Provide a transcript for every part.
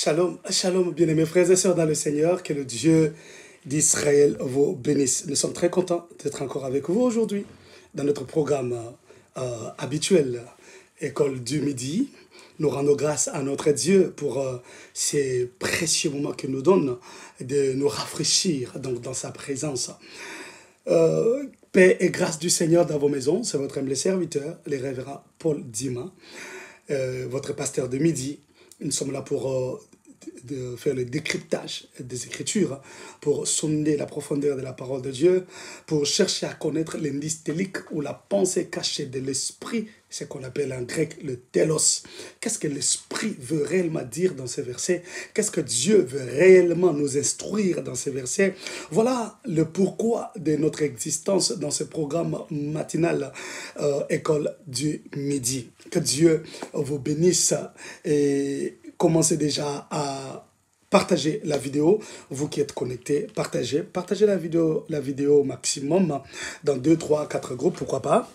Shalom, shalom, bien-aimés frères et sœurs dans le Seigneur, que le Dieu d'Israël vous bénisse. Nous sommes très contents d'être encore avec vous aujourd'hui dans notre programme habituel, École du Midi. Nous rendons grâce à notre Dieu pour ces précieux moments qu'il nous donne de nous rafraîchir donc, dans sa présence. Paix et grâce du Seigneur dans vos maisons, c'est votre humble serviteur, le révérend Paul Dima, votre pasteur de midi. Nous sommes là pour de faire le décryptage des Écritures, pour sonder la profondeur de la parole de Dieu, pour chercher à connaître l'indice télique ou la pensée cachée de l'esprit, ce qu'on appelle en grec le télos. Qu'est-ce que l'esprit veut réellement dire dans ces versets? Qu'est-ce que Dieu veut réellement nous instruire dans ces versets? Voilà le pourquoi de notre existence dans ce programme matinal École du Midi. Que Dieu vous bénisse et commencez déjà à partager la vidéo. Vous qui êtes connectés, partagez la vidéo au maximum dans 2, 3, 4 groupes, pourquoi pas.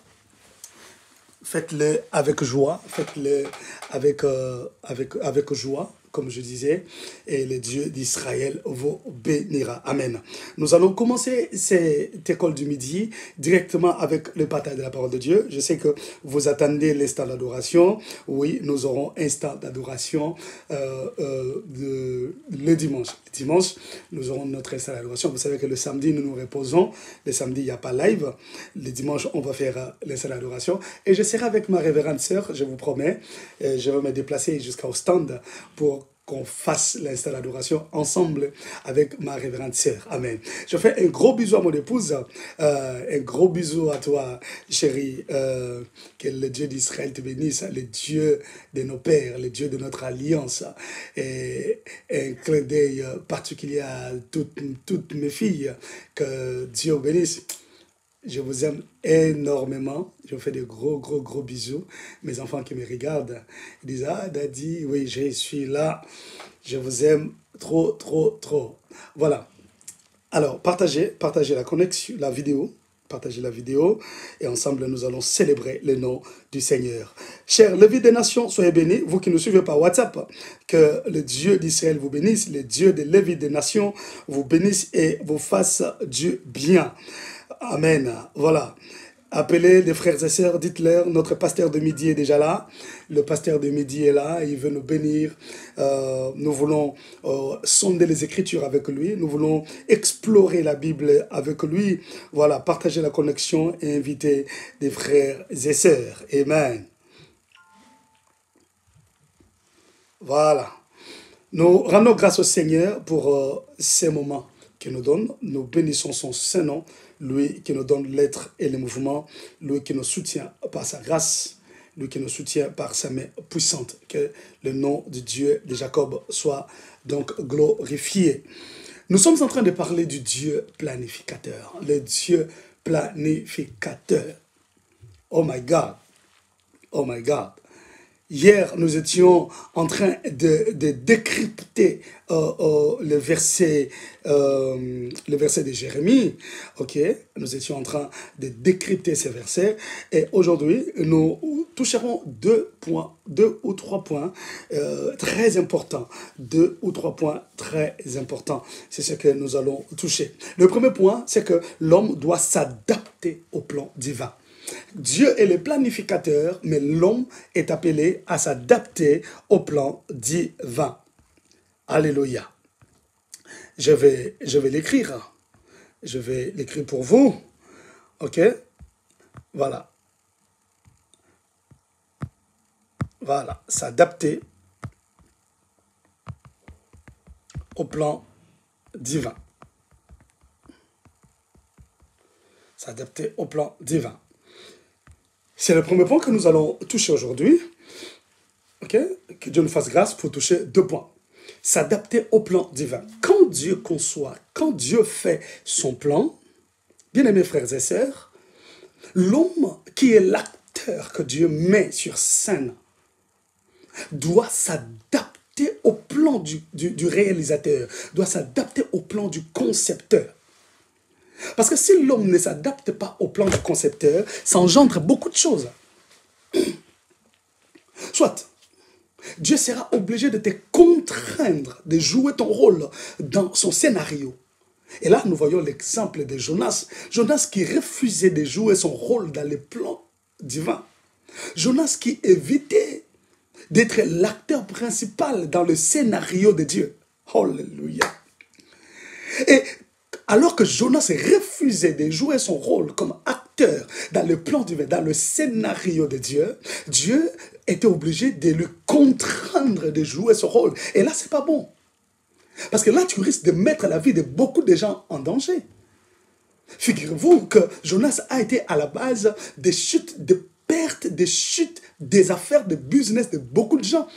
Faites-le avec joie, faites-le avec joie, comme je disais, et le Dieu d'Israël vous bénira. Amen. Nous allons commencer cette école du midi directement avec le partage de la parole de Dieu. Je sais que vous attendez l'instant d'adoration. Oui, nous aurons instant d'adoration le dimanche. Le dimanche, nous aurons notre instant d'adoration. Vous savez que le samedi, nous nous reposons. Le samedi, il n'y a pas live. Le dimanche, on va faire l'instant d'adoration. Et je serai avec ma révérende sœur, je vous promets. Je vais me déplacer jusqu'au stand pour qu'on fasse l'instant d'adoration ensemble avec ma révérende sœur. Amen. Je fais un gros bisou à mon épouse, un gros bisou à toi, chérie. Que le Dieu d'Israël te bénisse, le Dieu de nos pères, le Dieu de notre alliance. Et un clin d'œil particulier à toutes mes filles. Que Dieu vous bénisse. Je vous aime énormément. Je vous fais de gros bisous. Mes enfants qui me regardent, ils disent, ah, Daddy, oui, je suis là. Je vous aime trop. Voilà. Alors, partagez la connexion, la vidéo. Partagez la vidéo et ensemble, nous allons célébrer le nom du Seigneur. Chers Lévites des Nations, soyez bénis. Vous qui nous suivez par WhatsApp, que le Dieu d'Israël vous bénisse, le Dieu des Lévites des Nations vous bénisse et vous fasse du bien. Amen. Voilà. Appelez des frères et sœurs, dites-leur, notre pasteur de midi est déjà là. Le pasteur de midi est là, il veut nous bénir. Nous voulons sonder les Écritures avec lui. Nous voulons explorer la Bible avec lui. Voilà, partager la connexion et inviter des frères et sœurs. Amen. Voilà. Nous rendons grâce au Seigneur pour ces moments qu'il nous donne. Nous bénissons son saint nom. Lui qui nous donne l'être et le mouvement, lui qui nous soutient par sa grâce, lui qui nous soutient par sa main puissante. Que le nom de Dieu de Jacob soit donc glorifié. Nous sommes en train de parler du Dieu planificateur. Le Dieu planificateur. Oh my God. Oh my God. Hier, nous étions en train de décrypter le verset de Jérémie. Ok, nous étions en train de décrypter ces versets. Et aujourd'hui, nous toucherons deux ou trois points très importants. 2 ou 3 points très importants. C'est ce que nous allons toucher. Le premier point, c'est que l'homme doit s'adapter au plan divin. Dieu est le planificateur, mais l'homme est appelé à s'adapter au plan divin. Alléluia. Je vais l'écrire. Je vais l'écrire pour vous. Ok? Voilà. Voilà. S'adapter au plan divin. S'adapter au plan divin. C'est le premier point que nous allons toucher aujourd'hui. Ok? Que Dieu nous fasse grâce pour toucher 2 points. S'adapter au plan divin. Quand Dieu conçoit, quand Dieu fait son plan, bien aimés frères et sœurs, l'homme qui est l'acteur que Dieu met sur scène doit s'adapter au plan du réalisateur, doit s'adapter au plan du concepteur. Parce que si l'homme ne s'adapte pas au plan du concepteur, ça engendre beaucoup de choses. Soit, Dieu sera obligé de te contraindre de jouer ton rôle dans son scénario. Et là, nous voyons l'exemple de Jonas. Jonas qui refusait de jouer son rôle dans les plans divins. Jonas qui évitait d'être l'acteur principal dans le scénario de Dieu. Alléluia. Et alors que Jonas refusait de jouer son rôle comme acteur dans le plan divin, dans le scénario de Dieu, Dieu était obligé de le contraindre de jouer ce rôle. Et là, c'est pas bon. Parce que là, tu risques de mettre la vie de beaucoup de gens en danger. Figurez-vous que Jonas a été à la base des chutes, des pertes, des chutes, des affaires, de business de beaucoup de gens.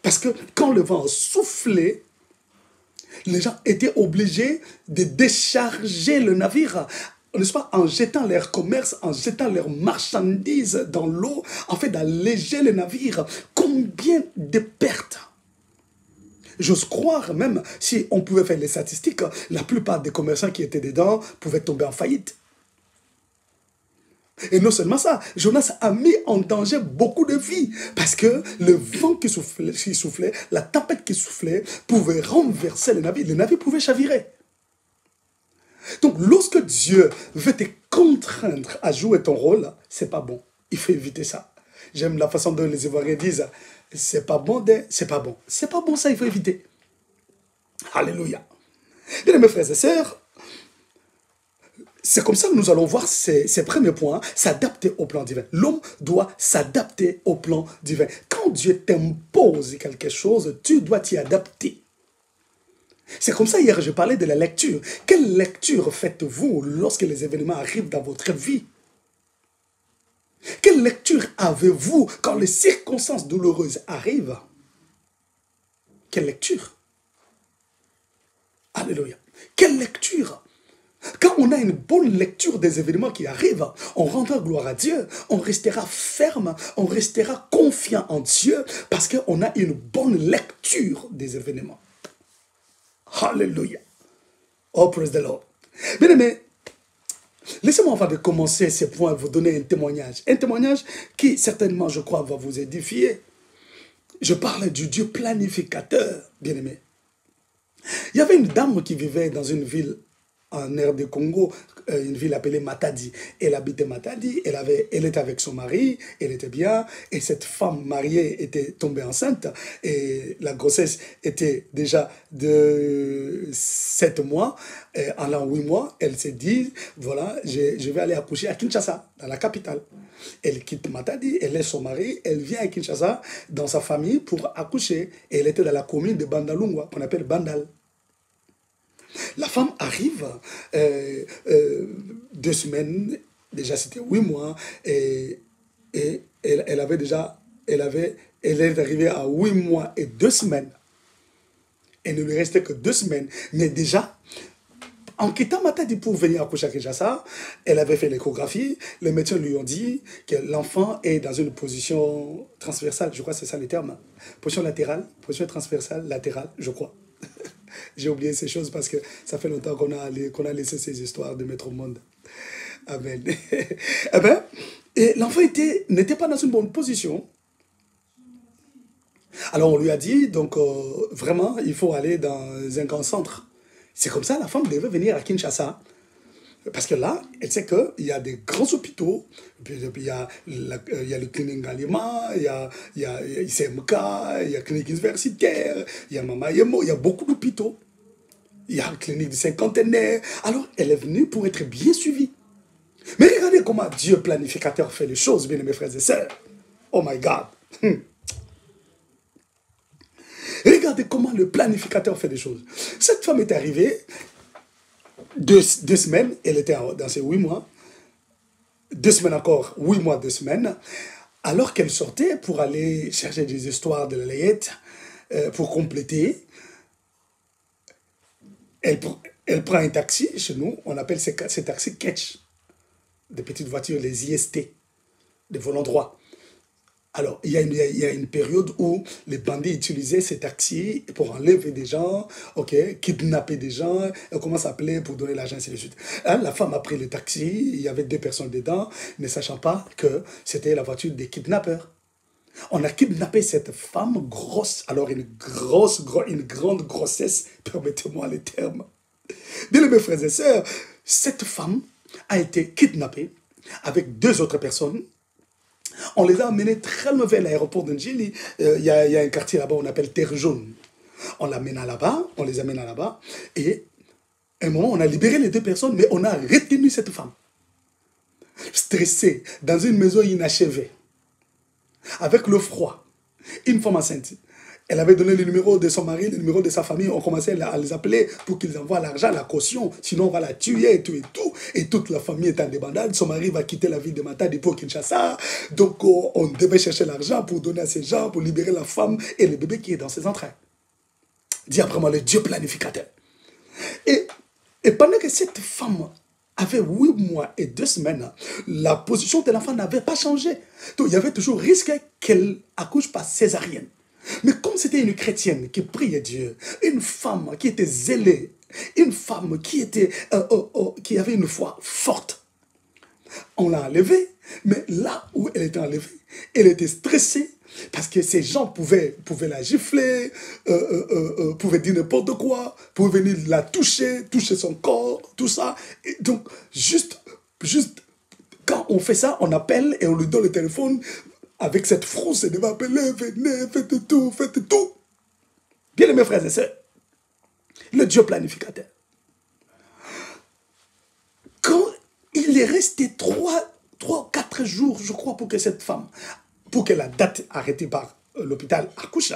Parce que quand le vent soufflait, les gens étaient obligés de décharger le navire, n'est-ce pas, en jetant leur commerce, en jetant leurs marchandises dans l'eau, en fait d'alléger le navire. Combien de pertes! J'ose croire même, si on pouvait faire les statistiques, la plupart des commerçants qui étaient dedans pouvaient tomber en faillite. Et non seulement ça, Jonas a mis en danger beaucoup de vies parce que le vent qui soufflait, la tempête qui soufflait pouvait renverser le navire pouvait chavirer. Donc lorsque Dieu veut te contraindre à jouer ton rôle, c'est pas bon. Il faut éviter ça. J'aime la façon dont les Ivoiriens disent, c'est pas bon, c'est pas bon. C'est pas bon ça, il faut éviter. Alléluia. Bien mes frères et sœurs, c'est comme ça que nous allons voir ces premiers points, s'adapter au plan divin. L'homme doit s'adapter au plan divin. Quand Dieu t'impose quelque chose, tu dois t'y adapter. C'est comme ça, hier, je parlais de la lecture. Quelle lecture faites-vous lorsque les événements arrivent dans votre vie? Quelle lecture avez-vous quand les circonstances douloureuses arrivent? Quelle lecture? Alléluia. Quelle lecture? Quand on a une bonne lecture des événements qui arrivent, on rendra gloire à Dieu, on restera ferme, on restera confiant en Dieu parce qu'on a une bonne lecture des événements. Alléluia. Oh, praise the Lord. Bien aimé, laissez-moi avant de commencer ces points vous donner un témoignage. Un témoignage qui certainement, je crois, va vous édifier. Je parle du Dieu planificateur, bien aimé. Il y avait une dame qui vivait dans une ville en RD Congo, une ville appelée Matadi. Elle habitait Matadi, elle était avec son mari, elle était bien, et cette femme mariée était tombée enceinte, et la grossesse était déjà de 7 mois, et en l'an 8 mois, elle s'est dit, voilà, je vais aller accoucher à Kinshasa, dans la capitale. Elle quitte Matadi, elle laisse son mari, elle vient à Kinshasa, dans sa famille, pour accoucher, et elle était dans la commune de Bandalungwa, qu'on appelle Bandal. La femme arrive 2 semaines, déjà c'était 8 mois, et elle est arrivée à 8 mois et 2 semaines. Il ne lui restait que 2 semaines. Mais déjà, en quittant Matadi pour venir accoucher à Kinshasa, elle avait fait l'échographie. Les médecins lui ont dit que l'enfant est dans une position transversale, je crois que c'est ça le terme. Position latérale, position transversale, latérale, je crois. J'ai oublié ces choses parce que ça fait longtemps qu'on a laissé ces histoires de mettre au monde. Amen. Eh bien, l'enfant n'était pas dans une bonne position. Alors on lui a dit, donc vraiment, il faut aller dans un grand centre. C'est comme ça, la femme devait venir à Kinshasa. Parce que là, elle sait qu'il y a des grands hôpitaux, puis il y a le clinique Galima, il y a ICMK, il y a clinique universitaire, il y a Mama Yemo, il y a beaucoup d'hôpitaux. Il y a la clinique du cinquantenaire. Alors, elle est venue pour être bien suivie. Mais regardez comment Dieu planificateur fait les choses, bien mes frères et sœurs. Oh my God. Regardez comment le planificateur fait les choses. Cette femme est arrivée, 2 semaines, elle était dans ses 8 mois, 2 semaines encore, 8 mois, 2 semaines, alors qu'elle sortait pour aller chercher des histoires de la layette, pour compléter, elle prend un taxi, chez nous, on appelle ces taxis catch, des petites voitures, les IST, des volants droits. Alors, il y a une période où les bandits utilisaient ces taxis pour enlever des gens, kidnapper des gens, et commence à appeler pour donner l'argent, ainsi de suite. Hein, la femme a pris le taxi, il y avait 2 personnes dedans, ne sachant pas que c'était la voiture des kidnappeurs. On a kidnappé cette femme grosse, alors une grande grossesse, permettez-moi les termes. Bien mes frères et sœurs, cette femme a été kidnappée avec 2 autres personnes. On les a amenés très loin vers l'aéroport d'Ngili. Il y a un quartier là-bas, on appelle Terre Jaune. On l'amène là-bas, on les amène là-bas. Et à un moment, on a libéré les 2 personnes, mais on a retenu cette femme. Stressée, dans une maison inachevée, avec le froid, une femme enceinte. Elle avait donné le numéro de son mari, le numéro de sa famille. On commençait à les appeler pour qu'ils envoient l'argent, la caution. Sinon, on va la tuer et tout et tout. Et toute la famille est en débandade. Son mari va quitter la ville de Matadi pour Kinshasa. Donc, on devait chercher l'argent pour donner à ces gens, pour libérer la femme et le bébé qui est dans ses entrailles. Dis après moi, le Dieu planificateur. Et pendant que cette femme avait 8 mois et 2 semaines, la position de l'enfant n'avait pas changé. Donc, il y avait toujours risque qu'elle accouche par césarienne. Mais comme c'était une chrétienne qui priait Dieu, une femme qui était zélée, une femme qui avait une foi forte, on l'a enlevée, mais là où elle était enlevée, elle était stressée parce que ces gens pouvaient la gifler, pouvaient dire n'importe quoi, pouvaient venir la toucher son corps, tout ça. Et donc, juste quand on fait ça, on appelle et on lui donne le téléphone. Avec cette frousse, elle devait appeler, venez, faites tout, faites tout. Bien mes frères et sœurs, le Dieu planificateur. Quand il est resté 3 ou 4 jours, je crois, pour que cette femme, pour que la date arrêtée par l'hôpital accouche,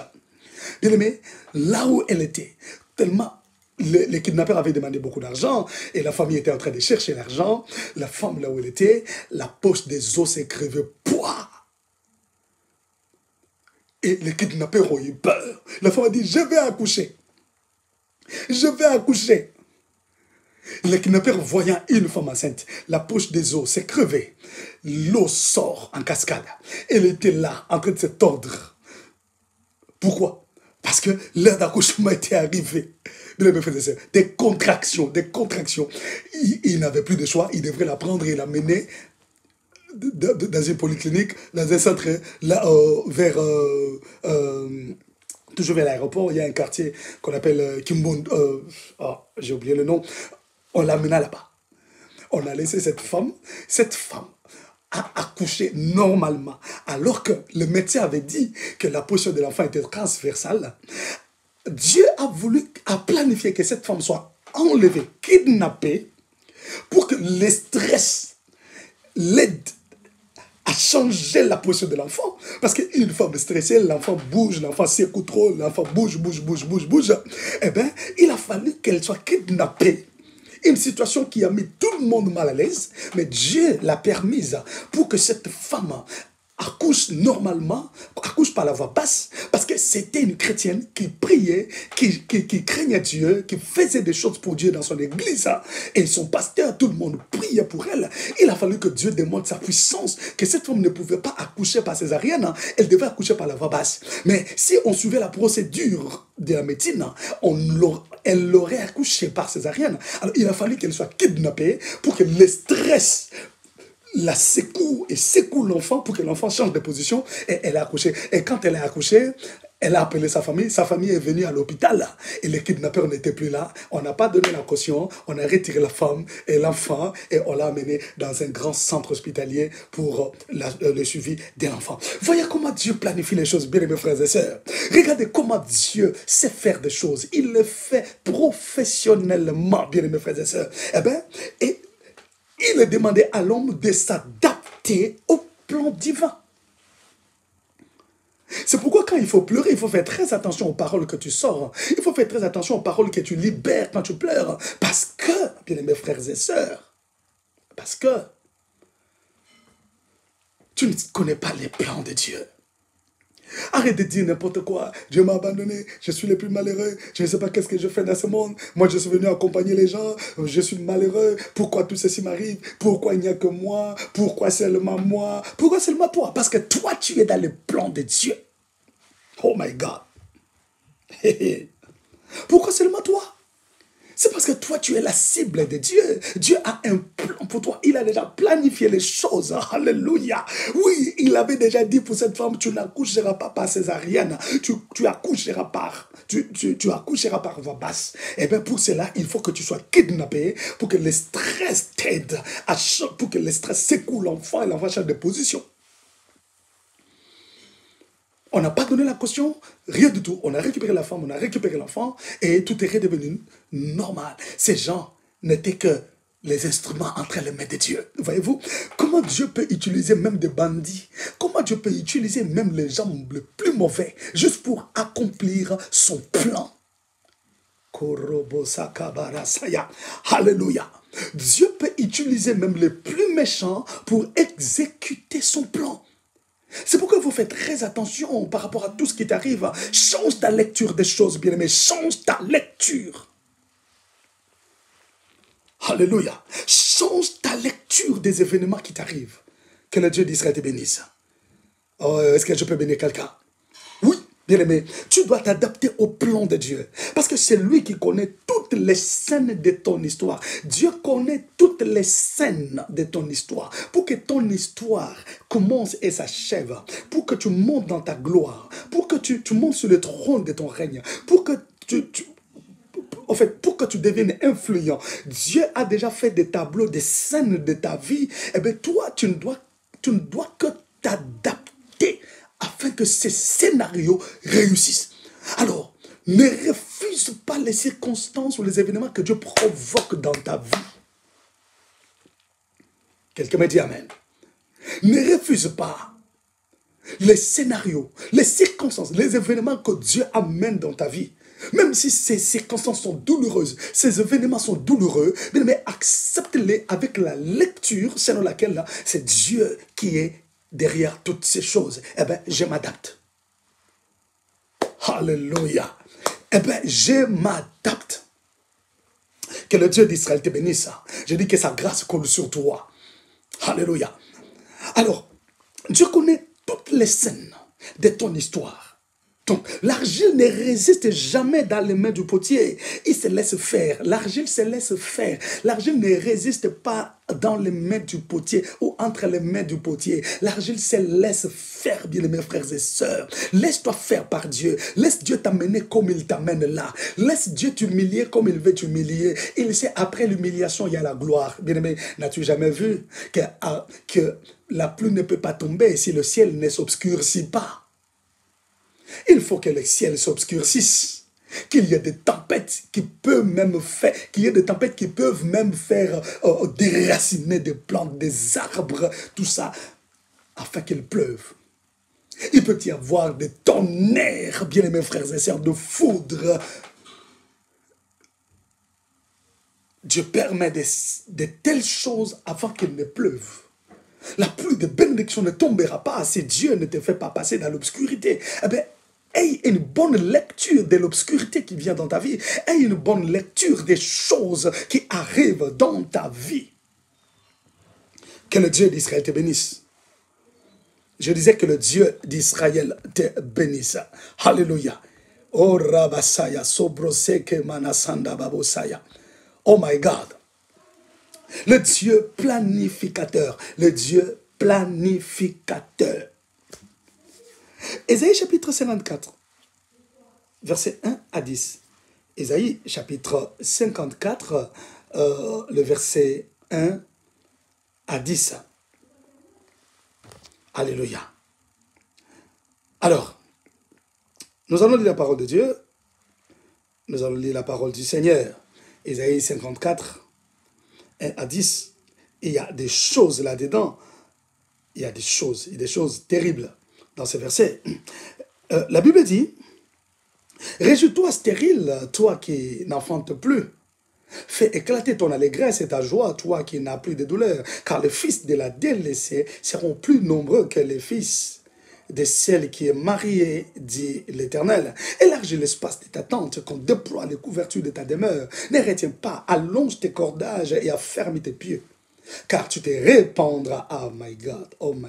bien aimé, là où elle était, tellement les kidnappeurs avaient demandé beaucoup d'argent et la famille était en train de chercher l'argent, la femme là où elle était, la poche des os s'écrivait pouah. Et les kidnappeurs ont eu peur. La femme a dit, je vais accoucher. Je vais accoucher. Les kidnappeurs voyant une femme enceinte, la poche des os s'est crevée. L'eau sort en cascade. Elle était là, en train de se tordre. Pourquoi? Parce que l'heure d'accouchement était arrivée. Des contractions. Il n'avait plus de choix. Il devrait la prendre et la mener dans une polyclinique, dans un centre, là, toujours vers l'aéroport, il y a un quartier qu'on appelle Kimbon, j'ai oublié le nom, on l'amena là-bas. On a laissé cette femme a accouché normalement, alors que le médecin avait dit que la position de l'enfant était transversale. Dieu a planifié que cette femme soit enlevée, kidnappée, pour que le stress l'aide à changer la position de l'enfant. Parce qu'une femme stressée, l'enfant bouge, l'enfant s'écoute trop, l'enfant bouge. Eh bien, il a fallu qu'elle soit kidnappée. Une situation qui a mis tout le monde mal à l'aise, mais Dieu l'a permise pour que cette femme accouche normalement, accouche par la voix basse, parce que c'était une chrétienne qui priait, qui craignait Dieu, qui faisait des choses pour Dieu dans son église. Et son pasteur, tout le monde priait pour elle. Il a fallu que Dieu démontre sa puissance, que cette femme ne pouvait pas accoucher par césarienne, elle devait accoucher par la voix basse. Mais si on suivait la procédure de la médecine, elle l'aurait accouché par césarienne. Alors il a fallu qu'elle soit kidnappée pour que le stress la secoue l'enfant pour que l'enfant change de position et elle a accouché. Et quand elle a accouché, elle a appelé sa famille est venue à l'hôpital et les kidnappeurs n'étaient plus là. On n'a pas donné la caution, on a retiré la femme et l'enfant et on l'a amené dans un grand centre hospitalier pour le suivi de l'enfant. Voyez comment Dieu planifie les choses, bien mes frères et sœurs. Regardez comment Dieu sait faire des choses. Il le fait professionnellement, bien mes frères et sœurs. Eh bien, il a demandé à l'homme de s'adapter au plan divin. C'est pourquoi quand il faut pleurer, il faut faire très attention aux paroles que tu sors. Il faut faire très attention aux paroles que tu libères quand tu pleures. Parce que, bien mes frères et sœurs, parce que tu ne connais pas les plans de Dieu. Arrête de dire n'importe quoi. Dieu m'a abandonné. Je suis le plus malheureux. Je ne sais pas qu'est-ce que je fais dans ce monde. Moi, je suis venu accompagner les gens. Je suis malheureux. Pourquoi tout ceci m'arrive? Pourquoi il n'y a que moi? Pourquoi seulement moi? Pourquoi seulement toi? Parce que toi, tu es dans le plan de Dieu. Oh my God. Pourquoi seulement toi? C'est parce que toi, tu es la cible de Dieu. Dieu a un plan pour toi. Il a déjà planifié les choses. Alléluia. Oui, il avait déjà dit pour cette femme, tu n'accoucheras pas par césarienne. Tu accoucheras tu accoucheras par voie basse. Et bien pour cela, il faut que tu sois kidnappé pour que le stress t'aide, pour que le stress secoue l'enfant et l'enfant change de position. On n'a pas donné la caution, rien du tout. On a récupéré la femme, on a récupéré l'enfant et tout est redevenu normal. Ces gens n'étaient que les instruments entre les mains de Dieu. Voyez-vous, comment Dieu peut utiliser même des bandits, comment Dieu peut utiliser même les gens les plus mauvais juste pour accomplir son plan. Alléluia. Dieu peut utiliser même les plus méchants pour exécuter son plan. C'est pourquoi vous faites très attention par rapport à tout ce qui t'arrive. Change ta lecture des choses, bien-aimé. Change ta lecture. Alléluia. Change ta lecture des événements qui t'arrivent. Que le Dieu d'Israël te bénisse. Oh, est-ce que je peux bénir quelqu'un? Oui, bien-aimé. Tu dois t'adapter au plan de Dieu. Parce que c'est lui qui connaît toutes les scènes de ton histoire. Dieu connaît toutes les scènes de ton histoire. Pour que ton histoire commence et s'achève. Pour que tu montes dans ta gloire. Pour que tu montes sur le trône de ton règne. Pour que pour que tu deviennes influent, Dieu a déjà fait des tableaux, des scènes de ta vie. Eh bien, toi, tu ne dois que t'adapter afin que ces scénarios réussissent. Alors, ne refuse pas les circonstances ou les événements que Dieu provoque dans ta vie. Quelqu'un me dit Amen. Ne refuse pas les scénarios, les circonstances, les événements que Dieu amène dans ta vie. Même si ces circonstances sont douloureuses, ces événements sont douloureux, mais accepte-les avec la lecture selon laquelle c'est Dieu qui est derrière toutes ces choses. Eh bien, je m'adapte. Alléluia. Eh bien, je m'adapte. Que le Dieu d'Israël te bénisse. Je dis que sa grâce coule sur toi. Alléluia. Alors, Dieu connaît toutes les scènes de ton histoire. Donc, l'argile ne résiste jamais dans les mains du potier. Il se laisse faire. L'argile se laisse faire. L'argile ne résiste pas dans les mains du potier ou entre les mains du potier. L'argile se laisse faire, bien mes frères et sœurs. Laisse-toi faire par Dieu. Laisse Dieu t'amener comme il t'amène là. Laisse Dieu t'humilier comme il veut t'humilier. Il sait, après l'humiliation, il y a la gloire. Bien-aimé, n'as-tu jamais vu que la pluie ne peut pas tomber si le ciel ne s'obscurcit pas? Il faut que le ciel s'obscurcisse, qu'il y ait des tempêtes qui peuvent même faire, déraciner des plantes, des arbres, tout ça, afin qu'il pleuve. Il peut y avoir des tonnerres, bien aimés frères et sœurs, de foudre. Dieu permet de telles choses afin qu'il ne pleuve. La pluie de bénédiction ne tombera pas si Dieu ne te fait pas passer dans l'obscurité. Eh bien, aie une bonne lecture de l'obscurité qui vient dans ta vie. Aie une bonne lecture des choses qui arrivent dans ta vie. Que le Dieu d'Israël te bénisse. Je disais que le Dieu d'Israël te bénisse. Alléluia. Oh Rabasaya, Sobroseke Manasanda Babosaya. Oh my God. Le Dieu planificateur. Le Dieu planificateur. Ésaïe chapitre 54, verset 1 à 10. Ésaïe chapitre 54, le verset 1 à 10. Alléluia. Alors, nous allons lire la parole de Dieu. Nous allons lire la parole du Seigneur. Ésaïe 54, 1 à 10. Il y a des choses là-dedans. Il y a des choses terribles dans ce verset. La Bible dit, « Réjouis-toi stérile, toi qui n'enfantes plus. Fais éclater ton allégresse et ta joie, toi qui n'as plus de douleur, car les fils de la délaissée seront plus nombreux que les fils de celle qui est mariée, dit l'Éternel. Élargis l'espace de ta tente, qu'on déploie les couvertures de ta demeure. Ne retiens pas, allonge tes cordages et affermis tes pieds. Car tu te répandras, oh my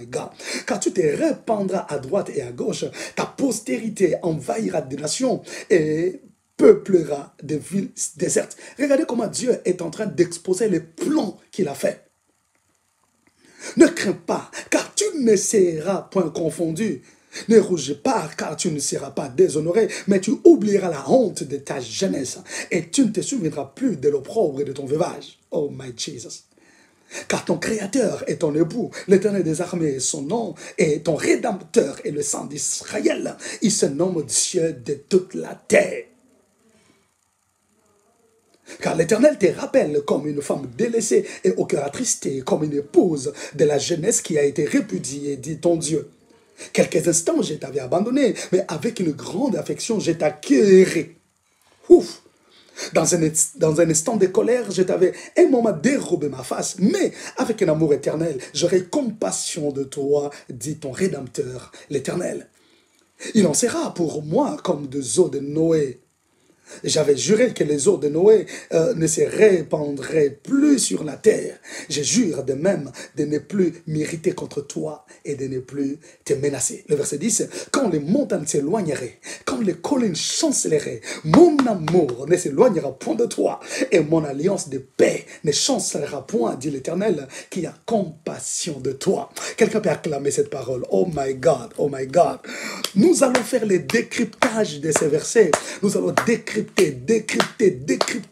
God, car tu te répandras à droite et à gauche, ta postérité envahira des nations et peuplera des villes désertes. Regardez comment Dieu est en train d'exposer les plans qu'il a faits. Ne crains pas, car tu ne seras point confondu. Ne rougis pas, car tu ne seras pas déshonoré, mais tu oublieras la honte de ta jeunesse, et tu ne te souviendras plus de l'opprobre de ton veuvage. Oh my Jesus. Car ton Créateur est ton époux, l'Éternel des armées est son nom, et ton Rédempteur est le sang d'Israël. Il se nomme Dieu de toute la terre. Car l'Éternel te rappelle comme une femme délaissée et au cœur attristé, comme une épouse de la jeunesse qui a été répudiée, dit ton Dieu. Quelques instants, je t'avais abandonné, mais avec une grande affection, je t'accueillerai. Ouf! Dans un instant de colère, je t'avais un moment dérobé ma face, mais avec un amour éternel, j'aurai compassion de toi, dit ton Rédempteur, l'Éternel. Il en sera pour moi comme des eaux de Noé. J'avais juré que les eaux de Noé ne se répandraient plus sur la terre. Je jure de même de ne plus m'irriter contre toi et de ne plus te menacer. Le verset 10, quand les montagnes s'éloigneraient, quand les collines chancelleraient, mon amour ne s'éloignera point de toi et mon alliance de paix ne chancellera point, dit l'Éternel, qui a compassion de toi. Quelqu'un peut acclamer cette parole. Oh my God, oh my God. Nous allons faire le décryptage de ces versets. Nous allons décrypter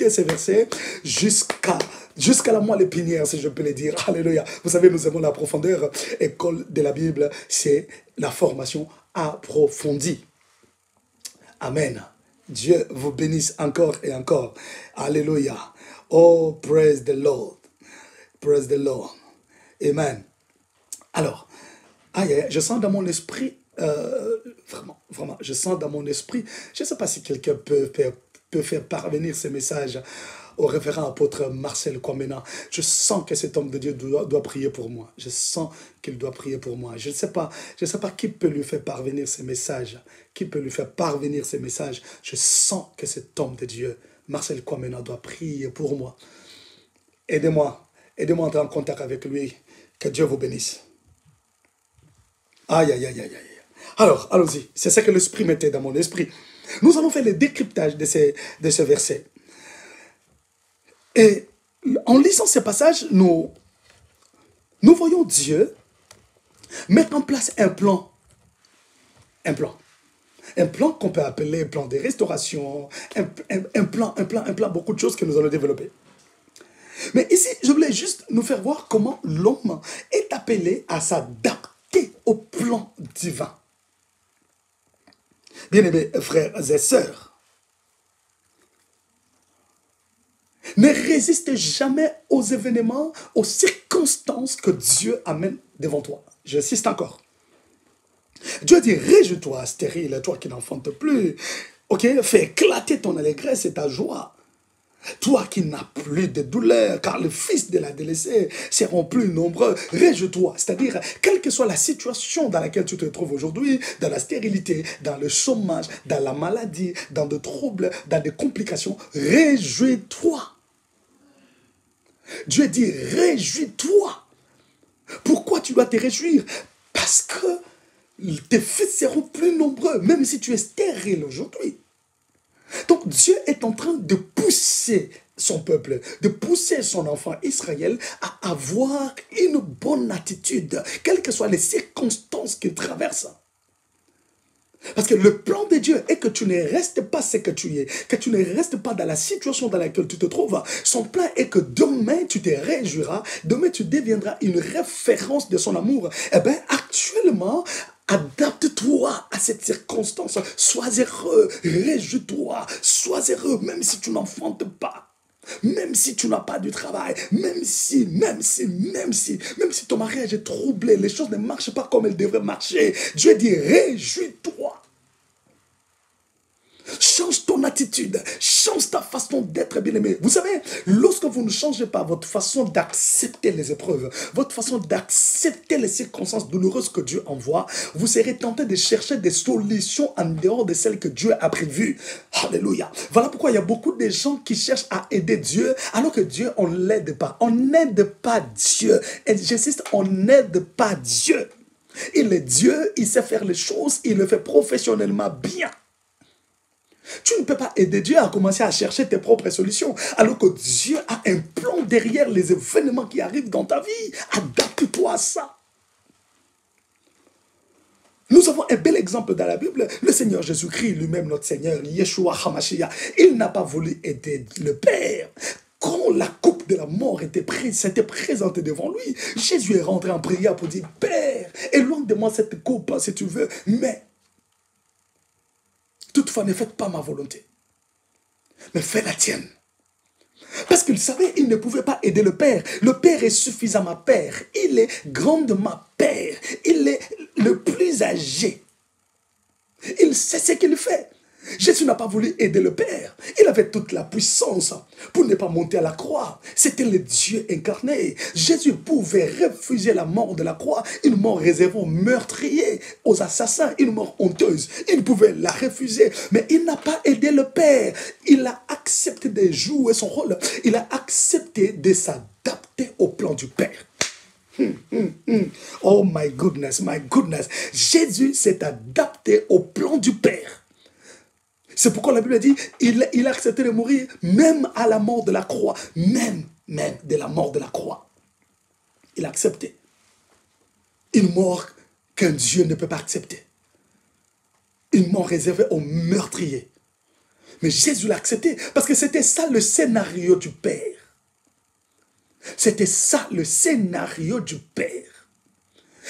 ces versets jusqu'à la moelle épinière, si je peux le dire. Alléluia. Vous savez, nous avons la profondeur. École de la Bible, c'est la formation approfondie. Amen. Dieu vous bénisse encore et encore. Alléluia. Oh, praise the Lord. Praise the Lord. Amen. Alors, je sens dans mon esprit, vraiment, je sens dans mon esprit, je ne sais pas si quelqu'un peut faire parvenir ce message au révérend apôtre Marcel Kwamena. Je sens que cet homme de Dieu doit prier pour moi. Je sens qu'il doit prier pour moi. Je ne sais pas qui peut lui faire parvenir ce message. Qui peut lui faire parvenir ce message. Je sens que cet homme de Dieu, Marcel Kwamena, doit prier pour moi. Aidez-moi à entrer en contact avec lui. Que Dieu vous bénisse. Aïe, aïe, aïe, aïe, aïe. Alors, allons-y. C'est ça que l'Esprit mettait dans mon esprit. Nous allons faire le décryptage de ces versets. Et en lisant ces passages, nous voyons Dieu mettre en place un plan. Un plan qu'on peut appeler un plan de restauration, un plan, beaucoup de choses que nous allons développer. Mais ici, je voulais juste nous faire voir comment l'homme est appelé à s'adapter au plan divin. Bien-aimés frères et sœurs, ne résiste jamais aux événements, aux circonstances que Dieu amène devant toi. J'insiste encore. Dieu dit, réjouis-toi, stérile, toi qui n'enfantes plus. Ok, fais éclater ton allégresse et ta joie. Toi qui n'as plus de douleur, car les fils de la délaissée seront plus nombreux. Réjouis-toi, c'est-à-dire, quelle que soit la situation dans laquelle tu te trouves aujourd'hui, dans la stérilité, dans le chômage, dans la maladie, dans des troubles, dans des complications, réjouis-toi. Dieu dit, réjouis-toi. Pourquoi tu dois te réjouir? Parce que tes fils seront plus nombreux, même si tu es stérile aujourd'hui. Donc Dieu est en train de pousser son peuple, de pousser son enfant Israël à avoir une bonne attitude, quelles que soient les circonstances qu'il traverse. Parce que le plan de Dieu est que tu ne restes pas ce que tu es, que tu ne restes pas dans la situation dans laquelle tu te trouves. Son plan est que demain tu te réjouiras, demain tu deviendras une référence de son amour. Eh bien, actuellement, adapte-toi à cette circonstance. Sois heureux, réjouis-toi, sois heureux, même si tu n'enfantes pas. Même si tu n'as pas du travail, même si ton mariage est troublé, les choses ne marchent pas comme elles devraient marcher. Dieu dit, réjouis-toi. Change ton attitude, change ta façon d'être, bien-aimé. Vous savez, lorsque vous ne changez pas votre façon d'accepter les épreuves, votre façon d'accepter les circonstances douloureuses que Dieu envoie, vous serez tenté de chercher des solutions en dehors de celles que Dieu a prévues. Alléluia. Voilà pourquoi il y a beaucoup de gens qui cherchent à aider Dieu, alors que Dieu, on ne l'aide pas. On n'aide pas Dieu. Et j'insiste, on n'aide pas Dieu. Il est Dieu, il sait faire les choses, il le fait professionnellement bien. Tu ne peux pas aider Dieu à commencer à chercher tes propres solutions, alors que Dieu a un plan derrière les événements qui arrivent dans ta vie. Adapte-toi à ça. Nous avons un bel exemple dans la Bible. Le Seigneur Jésus-Christ, lui-même notre Seigneur, Yeshua HaMashiach, il n'a pas voulu aider le Père. Quand la coupe de la mort s'était présentée devant lui, Jésus est rentré en prière pour dire, Père, éloigne de moi cette coupe si tu veux, mais toutefois ne faites pas ma volonté, mais fais la tienne. Parce qu'il savait qu'il ne pouvait pas aider le Père. Le Père est suffisamment Père. Il est grandement Père. Il est le plus âgé. Il sait ce qu'il fait. Jésus n'a pas voulu aider le Père. Il avait toute la puissance pour ne pas monter à la croix. C'était le Dieu incarné. Jésus pouvait refuser la mort de la croix, une mort réservée aux meurtriers, aux assassins, une mort honteuse. Il pouvait la refuser, mais il n'a pas aidé le Père. Il a accepté de jouer son rôle. Il a accepté de s'adapter au plan du Père. Oh my goodness, my goodness. Jésus s'est adapté au plan du Père. C'est pourquoi la Bible dit, il a accepté de mourir même à la mort de la croix. Même de la mort de la croix. Il a accepté. Une mort qu'un Dieu ne peut pas accepter. Une mort réservée aux meurtriers. Mais Jésus l'a accepté parce que c'était ça le scénario du Père. C'était ça le scénario du Père.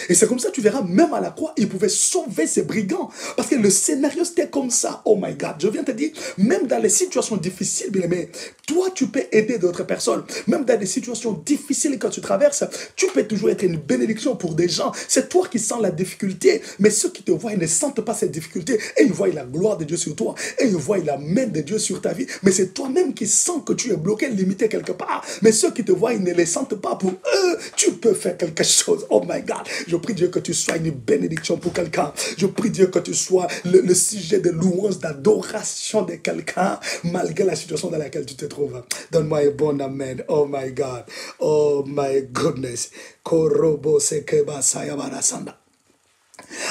Et c'est comme ça, tu verras, même à la croix, il pouvait sauver ces brigands. Parce que le scénario, c'était comme ça. Oh my God, je viens te dire, même dans les situations difficiles, bien aimé, toi, tu peux aider d'autres personnes. Même dans des situations difficiles que tu traverses, tu peux toujours être une bénédiction pour des gens. C'est toi qui sens la difficulté, mais ceux qui te voient, ils ne sentent pas cette difficulté. Et ils voient la gloire de Dieu sur toi. Et ils voient la main de Dieu sur ta vie. Mais c'est toi-même qui sens que tu es bloqué, limité quelque part. Mais ceux qui te voient, ils ne les sentent pas. Pour eux, tu peux faire quelque chose. Oh my God. Je prie Dieu que tu sois une bénédiction pour quelqu'un. Je prie Dieu que tu sois le sujet de louange, d'adoration de quelqu'un, malgré la situation dans laquelle tu te trouves. Donne-moi un bon amen. Oh my God. Oh my goodness.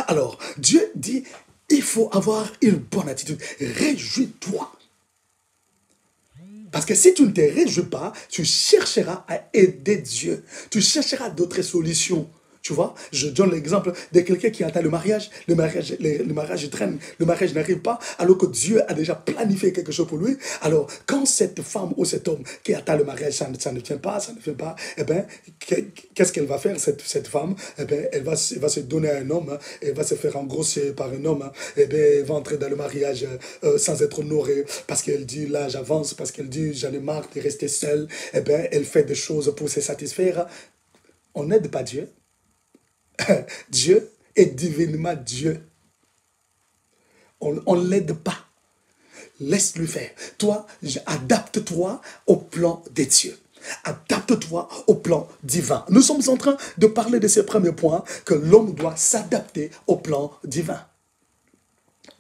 Alors, Dieu dit, il faut avoir une bonne attitude. Réjouis-toi. Parce que si tu ne te réjouis pas, tu chercheras à aider Dieu. Tu chercheras d'autres solutions. Tu vois, je donne l'exemple de quelqu'un qui atteint le mariage traîne, le mariage n'arrive pas, alors que Dieu a déjà planifié quelque chose pour lui. Alors, quand cette femme ou cet homme qui atteint le mariage, ça ne tient pas, eh bien, qu'est-ce qu'elle va faire, cette femme? Eh bien, elle va se donner à un homme, elle va se faire engrosser par un homme, eh bien, elle va entrer dans le mariage sans être honorée, parce qu'elle dit, là, j'avance, parce qu'elle dit, j'en ai marre de rester seule, eh bien, elle fait des choses pour se satisfaire. On n'aide pas Dieu. Dieu est divinement Dieu. On ne l'aide pas. Laisse-lui faire. Toi, adapte-toi au plan de Dieu. Adapte-toi au plan divin. Nous sommes en train de parler de ces premiers points, que l'homme doit s'adapter au plan divin.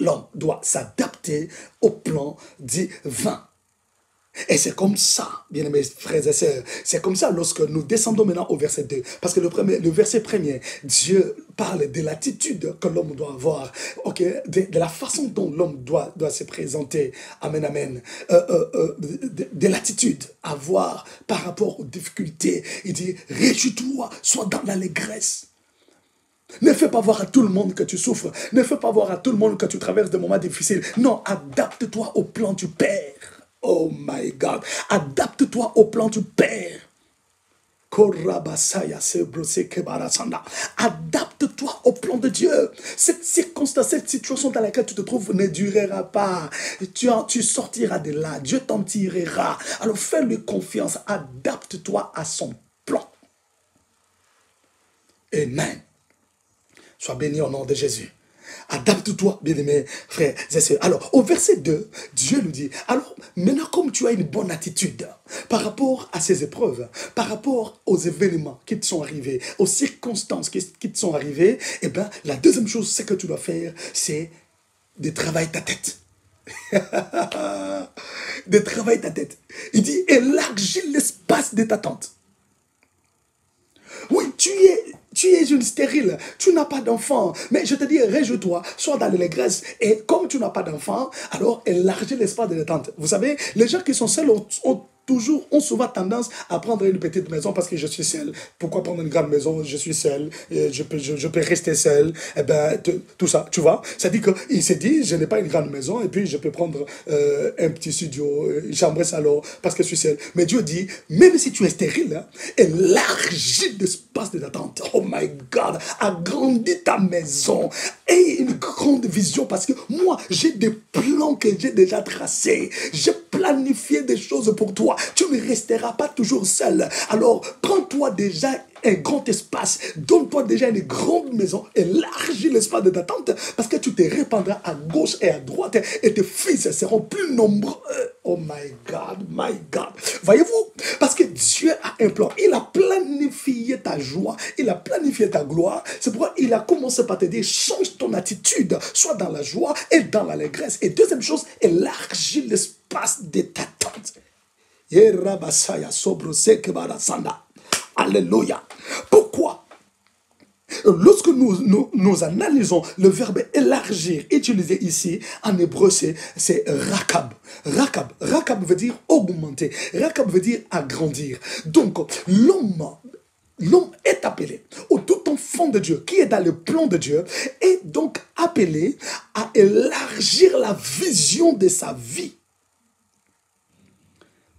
L'homme doit s'adapter au plan divin. Et c'est comme ça, bien-aimés frères et sœurs, c'est comme ça lorsque nous descendons maintenant au verset 2. Parce que le verset premier, Dieu parle de l'attitude que l'homme doit avoir, de la façon dont l'homme doit se présenter. Amen, amen. De l'attitude à avoir par rapport aux difficultés. Il dit, réjouis-toi, sois dans l'allégresse. Ne fais pas voir à tout le monde que tu souffres. Ne fais pas voir à tout le monde que tu traverses des moments difficiles. Non, adapte-toi au plan du Père. Oh my God. Adapte-toi au plan du Père. Adapte-toi au plan de Dieu. Cette circonstance, cette situation dans laquelle tu te trouves ne durera pas. Tu sortiras de là. Dieu t'en tirera. Alors fais-lui confiance. Adapte-toi à son plan. Amen. Sois béni au nom de Jésus. Adapte-toi, bien-aimés frères et sœurs. Alors, au verset 2, Dieu nous dit, alors, maintenant, comme tu as une bonne attitude par rapport à ces épreuves, par rapport aux événements qui te sont arrivés, aux circonstances qui te sont arrivées, eh bien, la deuxième chose, c'est que tu dois faire, c'est de travailler ta tête. De travailler ta tête. Il dit, élargis l'espace de ta tente. Oui, Tu es une stérile, tu n'as pas d'enfant. Mais je te dis, réjouis-toi, sois dans l'allégresse. Et comme tu n'as pas d'enfant, alors élargis l'espace de détente. Vous savez, les gens qui sont seuls ont souvent tendance à prendre une petite maison parce que je suis seul. Pourquoi prendre une grande maison? Je suis seul, je peux rester seul. Eh ben, tout ça, tu vois. Ça dit qu'il s'est dit, je n'ai pas une grande maison et puis je peux prendre un petit studio, chambre salon parce que je suis seul. Mais Dieu dit, même si tu es stérile, hein, élargis l'espace de détente. Oh my God, agrandis ta maison. Aie une grande vision parce que moi, j'ai des plans que j'ai déjà tracés. J'ai planifié des choses pour toi. Tu ne resteras pas toujours seul. Alors, prends-toi déjà un grand espace. Donne-toi déjà une grande maison. Élargis l'espace de d'attente parce que tu te répandras à gauche et à droite et tes fils seront plus nombreux. Oh my God, my God. Voyez-vous? Parce que Dieu a un plan. Il a planifié ta joie. Il a planifié ta gloire. C'est pourquoi il a commencé par te dire, change ton attitude. Sois dans la joie et dans l'allégresse. Et deuxième chose, élargis l'espace de d'attente. Alléluia. Pourquoi? Lorsque nous analysons le verbe élargir, utilisé ici en hébreu, c'est rakab. Rakab veut dire augmenter. Rakab veut dire agrandir. Donc, l'homme est appelé, ou tout enfant de Dieu qui est dans le plan de Dieu, est donc appelé à élargir la vision de sa vie.